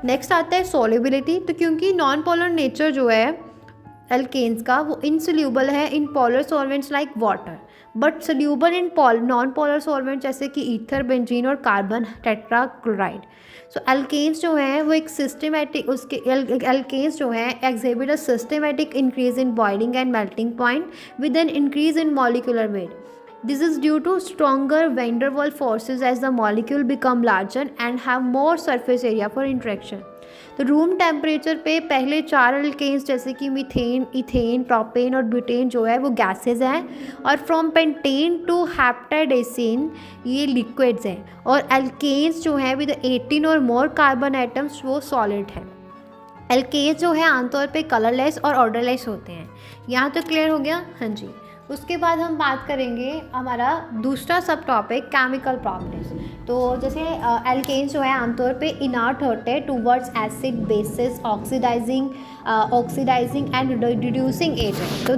Next आता है solubility. तो क्योंकि नॉन पोलर नेचर जो है एल्केन्स का वो इनसोल्यूबल है in polar solvents like water, but soluble in non polar solvent जैसे कि ईथर, बेंजीन और कार्बन टेट्राक्लोराइड। सो एल्केन्स जो हैं वो एक सिस्टमेटिक उसके एल्केन्स जो हैं exhibit a systematic increase in boiling and melting point with an increase in molecular weight. This is due to stronger van der Waals forces as the molecule become larger and have more surface area for interaction। तो room temperature पे पहले 4 alkanes जैसे कि methane, ethane, propane और butane जो है वो gases हैं, और फ्रॉम पेंटेन टू हेप्टाडेसिन ये लिक्विड्स हैं, और एल्केन्स जो हैं विद 18 और मोर कार्बन एटम्स वो सॉलिड हैं। एल्केन्स जो है आमतौर पे कलरलेस और ऑर्डरलेस होते हैं। यहाँ तो क्लियर हो गया? हाँ जी। उसके बाद हम बात करेंगे हमारा दूसरा सब टॉपिक केमिकल प्रॉपर्टीज। तो जैसे एल्केन्स जो है आमतौर पे इनर्ट होते हैं towards acid, bases, oxidising and reducing agent. तो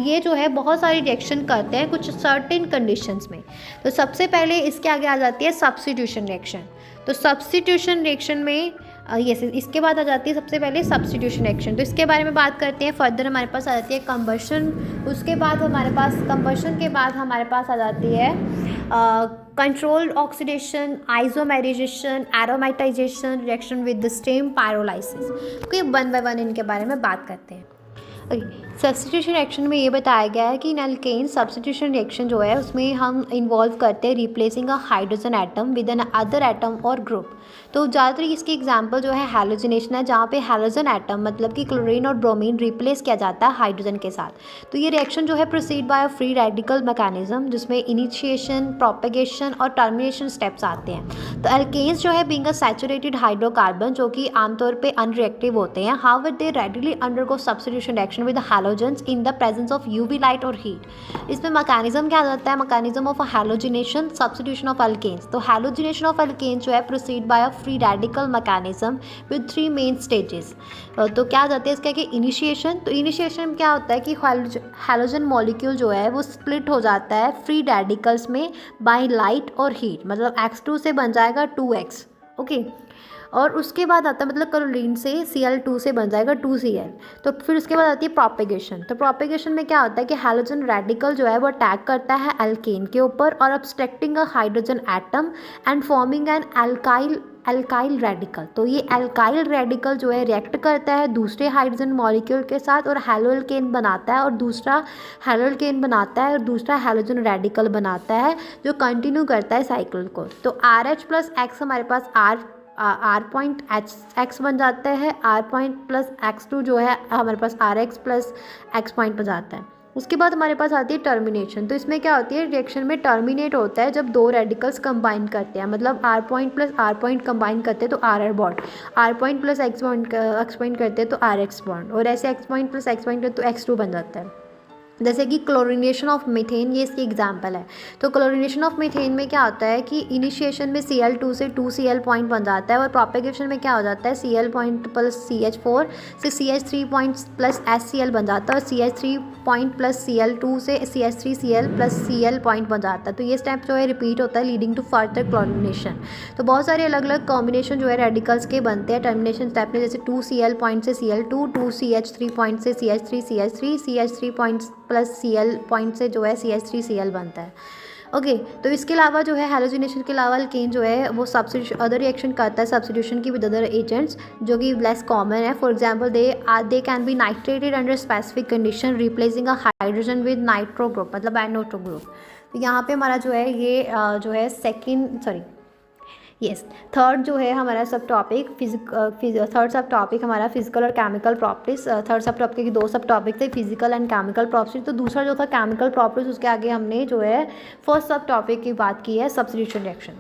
ये जो है बहुत सारी रिएक्शन करते हैं कुछ सर्टेन कंडीशंस में। तो सबसे पहले इसके आगे आ जाती है सब्स्टिट्यूशन रिएक्शन। तो सब्स्टिट्यूशन रिएक्शन में इसके बाद आ जाती है सबसे पहले सब्स्टिट्यूशन रिएक्शन। तो इसके बारे में बात करते हैं। फर्दर हमारे पास आ जाती है कंबशन। उसके बाद हमारे पास कंबशन के बाद हमारे पास आ जाती है controlled oxidation, isomerisation, aromatisation, reaction with the stem, pyrolysis. Okay, one by one इनके बारे में बात करते हैं। सब्स्टिट्यूशन रिएक्शन में ये बताया गया है कि इन एल्केन सब्स्टिट्यूशन रिएक्शन जो है उसमें हम इन्वॉल्व करते हैं replacing a hydrogen atom with an other atom और ग्रुप। तो ज़्यादातर इसकी एग्जांपल जो है हैलोजिनेशन है, जहाँ पे हैलोजन एटम मतलब कि क्लोरीन और ब्रोमीन रिप्लेस किया जाता है हाइड्रोजन के साथ। तो ये रिएक्शन जो है proceed by a free radical mechanism जिसमें इनिशिएशन, प्रोपेगेशन और टर्मिनेशन स्टेप्स आते हैं। तो एल्केन्स जो है बीइंग अ सैचुरेटेड हाइड्रोकार्बन जो कि आमतौर पर अनरिएक्टिव होते हैं, however they readily undergo substitution reaction with halogens in the presence of UV light और हीट। इसमें मैकेनिज्म क्या होता है? Mechanism of halogenation, substitution of alkanes. तो हैलोजिनेशन ऑफ एल्केन्स जो है proceed by a free radical mechanism with 3 main stages. तो क्या जाते हैं इसके आगे? इनिशिएशन। तो इनिशिएशन में क्या होता है कि हैलोजन मॉलिक्यूल जो है वो स्प्लिट हो जाता है फ्री रेडिकल्स में बाय लाइट और हीट, मतलब X2 से बन जाएगा 2X। ओके, और उसके बाद आता है मतलब क्लोरीन से Cl2 से बन जाएगा 2Cl। तो फिर उसके बाद आती है प्रोपेगेशन। तो प्रोपेगेशन में क्या होता है कि हैलोजन रेडिकल जो है वो अटैक करता है एल्केन के ऊपर और abstracting a hydrogen atom and forming an alkyl radical. तो ये अल्काइल रेडिकल जो है रिएक्ट करता है दूसरे हाइड्रोजन मॉलिक्यूल के साथ और हैलोअल्केन बनाता है, और दूसरा हैलोजन रेडिकल बनाता है जो कंटिन्यू करता है साइकिल को। तो RH प्लस X हमारे पास R पॉइंट X बन जाता है, R पॉइंट प्लस X2 जो है हमारे पास RH प्लस X पॉइंट बन जाता है। उसके बाद हमारे पास आती है टर्मिनेशन। तो इसमें क्या होती है? रिएक्शन में टर्मिनेट होता है जब 2 रेडिकल्स कंबाइन करते हैं, मतलब R point plus R point combine करते हैं तो RR bond, R point plus X point करते हैं तो RX बॉन्ड, और ऐसे X point plus X point करते तो X2 बन जाता है। जैसे कि क्लोरीनेशन ऑफ मीथेन, ये इसकी एग्जांपल है। तो क्लोरीनेशन ऑफ मीथेन में क्या होता है कि इनिशिएशन में Cl2 से 2Cl पॉइंट बन जाता है, और प्रोपेगेशन में क्या हो जाता है Cl पॉइंट प्लस CH4 से CH3 पॉइंट प्लस HCl बन जाता है, और CH3 पॉइंट प्लस Cl2 से CH3Cl प्लस Cl पॉइंट बन जाता है। तो ये स्टेप जो है रिपीट होता है लीडिंग टू फर्दर क्लोरीनेशन। तो बहुत सारे अलग अलग कॉम्बिनेशन जो है रेडिकल्स के बनते हैं टर्मिनेशन स्टेप में, जैसे 2Cl पॉइंट से Cl2, 2CH3 पॉइंट से CH3, CH3 point plus Cl point से जो है CH3Cl बनता है। ओके, तो इसके अलावा जो है हैलोजिनेशन के अलावा एल्केन जो है वो सब्स्टिट्यूशन अदर रिएक्शन करता है सब्स्टिट्यूशन की विद अदर एजेंट्स जो कि लेस कॉमन है। For example they can be नाइट्रेटेड under specific condition replacing a hydrogen with nitro group, मतलब NO2 ग्रुप। तो यहाँ पे हमारा जो है ये जो है थर्ड जो है हमारा सब टॉपिक थर्ड सब टॉपिक हमारा फिजिकल और केमिकल प्रॉपर्टीज। थर्ड सब टॉपिक के 2 सब टॉपिक थे, फिजिकल एंड केमिकल प्रॉपर्टीज। तो दूसरा जो था केमिकल प्रॉपर्टीज, उसके आगे हमने जो है फर्स्ट सब टॉपिक की बात की है सब्स्टिट्यूशन रिएक्शन।